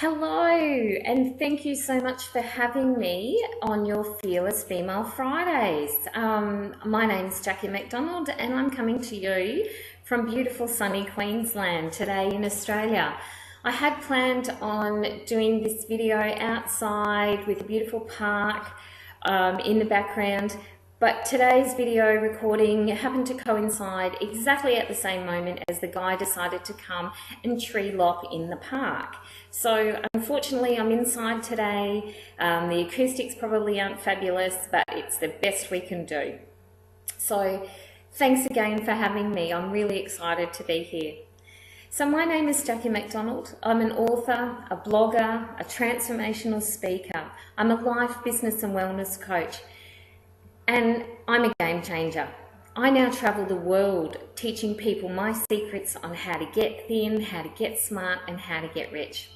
Hello, and thank you so much for having me on your Fearless Female Fridays. My name's Jackie McDonald, and I'm coming to you from beautiful sunny Queensland today in Australia. I had planned on doing this video outside with a beautiful park in the background, but today's video recording happened to coincide exactly at the same moment as the guy decided to come and tree lop in the park. So unfortunately I'm inside today. The acoustics probably aren't fabulous, but it's the best we can do. So thanks again for having me. I'm really excited to be here. So my name is Jackie McDonald. I'm an author, a blogger, a transformational speaker. I'm a life, business and wellness coach. And I'm a game changer. I now travel the world teaching people my secrets on how to get thin, how to get smart, and how to get rich.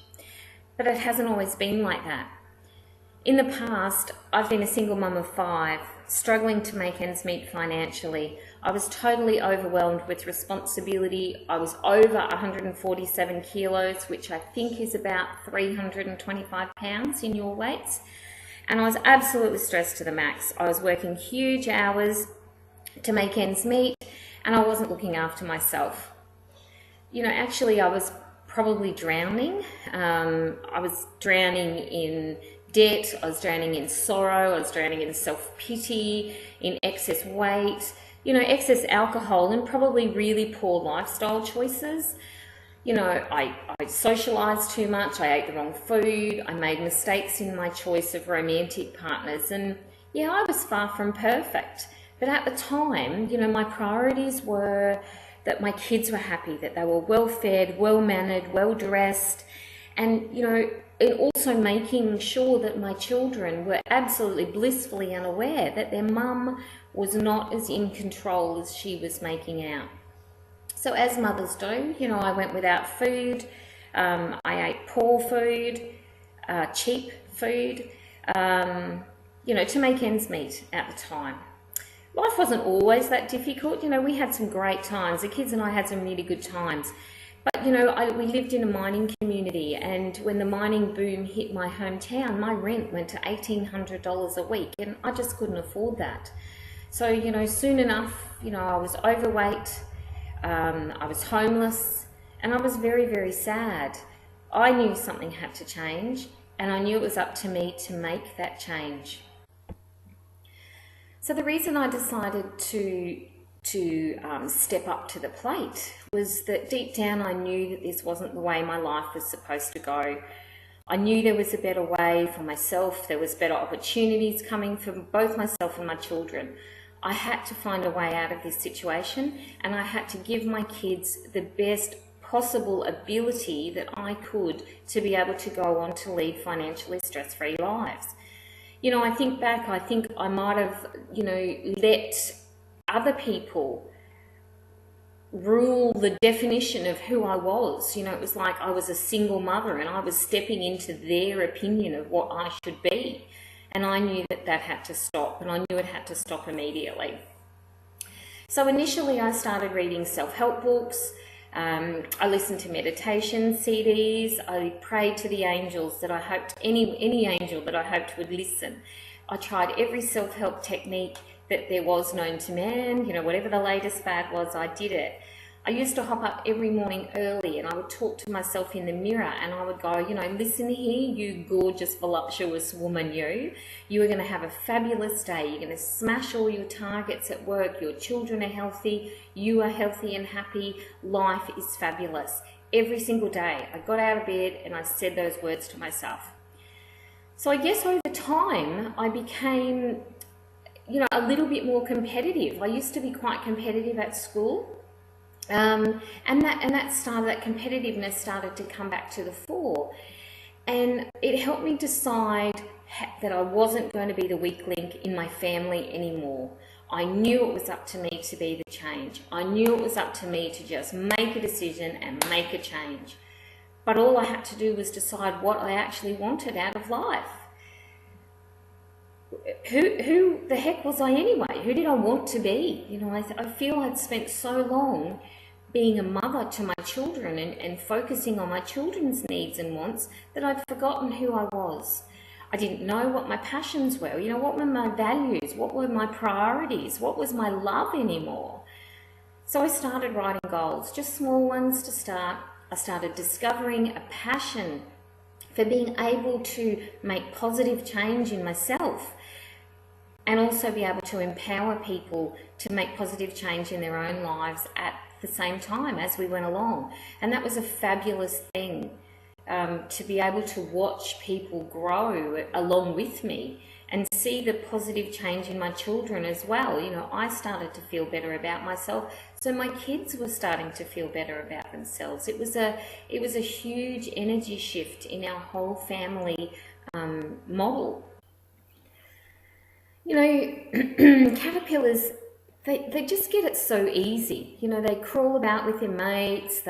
But it hasn't always been like that. In the past, I've been a single mum of 5, struggling to make ends meet financially. I was totally overwhelmed with responsibility. I was over 147 kilos, which I think is about 325 pounds in your weights. And I was absolutely stressed to the max. I was working huge hours to make ends meet, and I wasn't looking after myself. Actually, I was probably drowning. I was drowning in debt, I was drowning in sorrow, I was drowning in self-pity, in excess weight, excess alcohol, and probably really poor lifestyle choices. I socialized too much, I ate the wrong food, I made mistakes in my choice of romantic partners, and yeah, I was far from perfect. But at the time, my priorities were that my kids were happy, that they were well-fed, well-mannered, well-dressed, and, and also making sure that my children were absolutely blissfully unaware that their mum was not as in control as she was making out. So as mothers do, I went without food, I ate poor food, cheap food, to make ends meet at the time. Life wasn't always that difficult. We had some great times. The kids and I had some really good times. But, we lived in a mining community, and when the mining boom hit my hometown, my rent went to $1,800 a week, and I just couldn't afford that. So, soon enough, I was overweight, I was homeless, and I was very, very sad. I knew something had to change, and I knew it was up to me to make that change. So the reason I decided to step up to the plate was that deep down I knew that this wasn't the way my life was supposed to go. I knew there was a better way for myself, there was better opportunities coming for both myself and my children. I had to find a way out of this situation, and I had to give my kids the best possible ability that I could to be able to go on to lead financially stress-free lives. I think back, I think I might have, let other people rule the definition of who I was. It was like I was a single mother and I was stepping into their opinion of what I should be. And I knew that that had to stop, and I knew it had to stop immediately. So initially I started reading self-help books. I listened to meditation CDs. I prayed to the angels that I hoped, any angel that I hoped would listen. I tried every self-help technique that there was known to man. Whatever the latest fad was, I did it. I used to hop up every morning early, and I would talk to myself in the mirror, and I would go, listen here, you gorgeous, voluptuous woman, you are going to have a fabulous day. You're going to smash all your targets at work. Your children are healthy. You are healthy and happy. Life is fabulous. Every single day, I got out of bed and I said those words to myself. So I guess over time, I became, a little bit more competitive. I used to be quite competitive at school. And that competitiveness started to come back to the fore, and it helped me decide that I wasn't going to be the weak link in my family anymore. I knew it was up to me to be the change. I knew it was up to me to just make a decision and make a change. But all I had to do was decide what I actually wanted out of life. Who the heck was I anyway? Who did I want to be? I feel I'd spent so long being a mother to my children and focusing on my children's needs and wants that I'd forgotten who I was. I didn't know what my passions were, what were my values, what were my priorities, what was my love anymore. So I started writing goals, just small ones to start. I started discovering a passion for being able to make positive change in myself and also be able to empower people to make positive change in their own lives at the same time as we went along. And that was a fabulous thing, to be able to watch people grow along with me and see the positive change in my children as well. I started to feel better about myself, so my kids were starting to feel better about themselves. It was a huge energy shift in our whole family model. Caterpillars, they just get it so easy. They crawl about with their mates.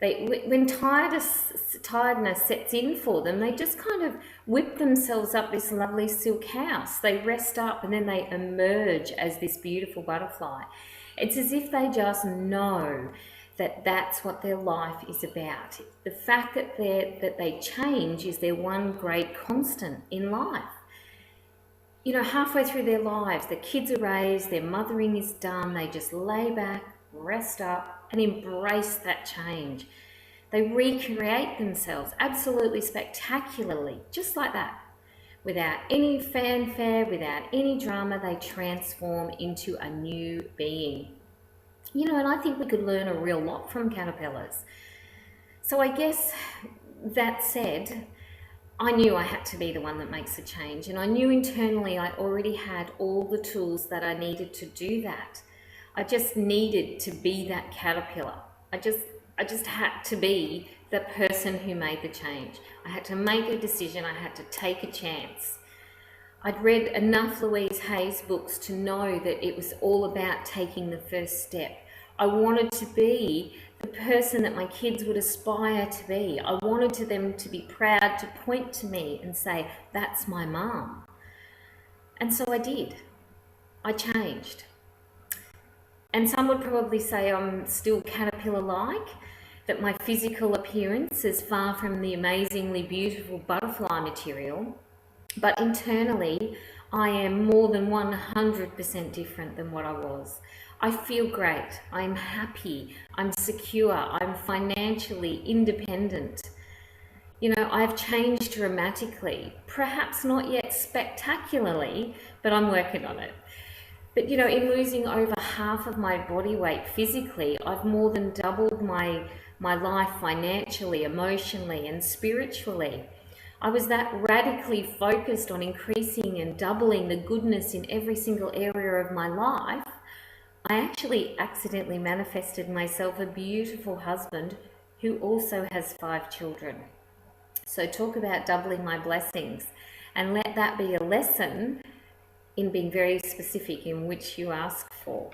When tiredness sets in for them, they just kind of whip themselves up this lovely silk house. They rest up and then they emerge as this beautiful butterfly. It's as if they just know that that's what their life is about. The fact that they change is their one great constant in life. Halfway through their lives, the kids are raised, their mothering is done, they just lay back, rest up, and embrace that change. They recreate themselves absolutely spectacularly, just like that. Without any fanfare, without any drama, they transform into a new being. And I think we could learn a real lot from caterpillars. So I guess that said, I knew I had to be the one that makes a change, and I knew internally I already had all the tools that I needed to do that. I just needed to be that caterpillar. I just had to be the person who made the change. I had to make a decision. I had to take a chance. I'd read enough Louise Hay's books to know that it was all about taking the first step. I wanted to be the person that my kids would aspire to be. I wanted them to be proud to point to me and say, that's my mum. And so I did. I changed. And some would probably say I'm still caterpillar-like, that my physical appearance is far from the amazingly beautiful butterfly material, but internally I am more than 100% different than what I was. I feel great, I'm happy, I'm secure, I'm financially independent. I've changed dramatically, perhaps not yet spectacularly, but I'm working on it. But in losing over half of my body weight physically, I've more than doubled my life financially, emotionally, and spiritually. I was that radically focused on increasing and doubling the goodness in every single area of my life. I actually accidentally manifested myself a beautiful husband who also has 5 children. So talk about doubling my blessings, and let that be a lesson in being very specific in which you ask for.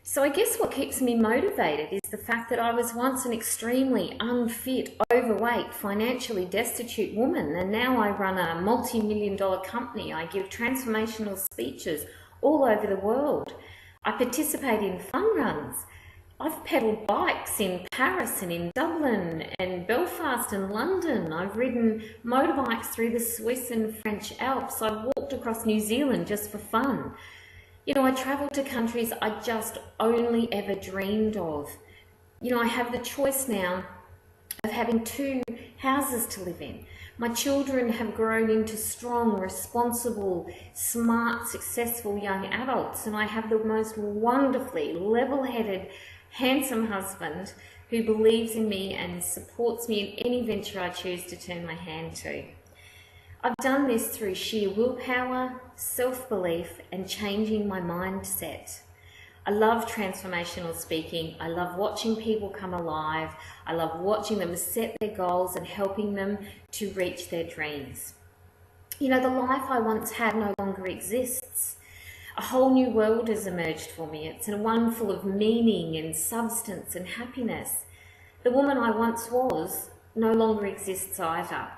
So I guess what keeps me motivated is the fact that I was once an extremely unfit, overweight, financially destitute woman, and now I run a multi-million-dollar company. I give transformational speeches all over the world. I participate in fun runs. I've pedalled bikes in Paris and in Dublin and Belfast and London. I've ridden motorbikes through the Swiss and French Alps. I've walked across New Zealand just for fun. I travel to countries I just only ever dreamed of. I have the choice now of having 2 houses to live in. My children have grown into strong, responsible, smart, successful young adults, and I have the most wonderfully level-headed, handsome husband who believes in me and supports me in any venture I choose to turn my hand to. I've done this through sheer willpower, self-belief, and changing my mindset. I love transformational speaking. I love watching people come alive. I love watching them set their goals and helping them to reach their dreams. The life I once had no longer exists. A whole new world has emerged for me. It's one full of meaning and substance and happiness. The woman I once was no longer exists either.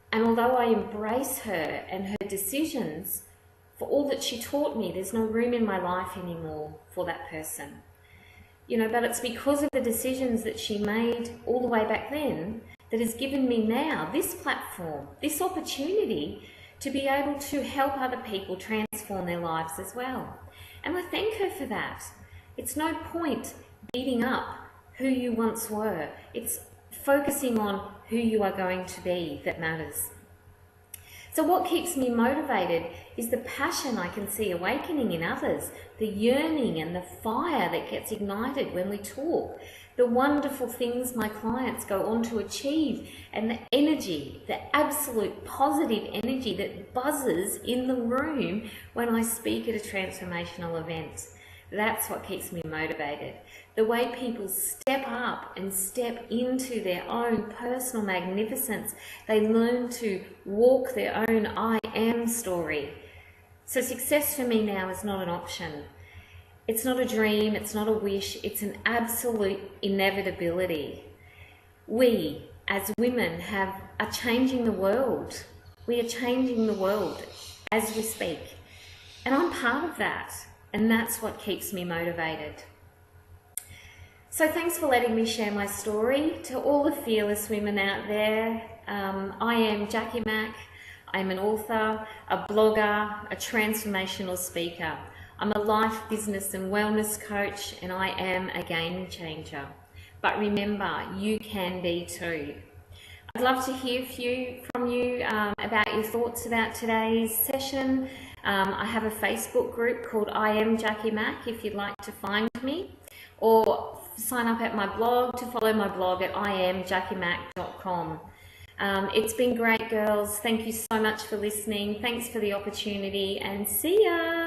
And although I embrace her and her decisions, for all that she taught me, there's no room in my life anymore for that person. but it's because of the decisions that she made all the way back then that has given me now this platform, this opportunity to be able to help other people transform their lives as well. And I thank her for that. It's no point beating up who you once were. It's focusing on who you are going to be that matters. So what keeps me motivated is the passion I can see awakening in others, the yearning and the fire that gets ignited when we talk, the wonderful things my clients go on to achieve, and the energy, the absolute positive energy that buzzes in the room when I speak at a transformational event. That's what keeps me motivated. The way people step up and step into their own personal magnificence. They learn to walk their own I am story. So success for me now is not an option. It's not a dream, it's not a wish, it's an absolute inevitability. We, as women, are changing the world. We are changing the world as we speak. And I'm part of that. And that's what keeps me motivated. So thanks for letting me share my story. To all the fearless women out there, I am Jackie Mack. I'm an author, a blogger, a transformational speaker. I'm a life, business and wellness coach, and I am a game changer. But remember, you can be too. I'd love to hear from you about your thoughts about today's session. I have a Facebook group called I Am Jackie Mack if you'd like to find me, or sign up at my blog to follow my blog at iamjackiemack.com. It's been great, girls. Thank you so much for listening. Thanks for the opportunity, and see ya.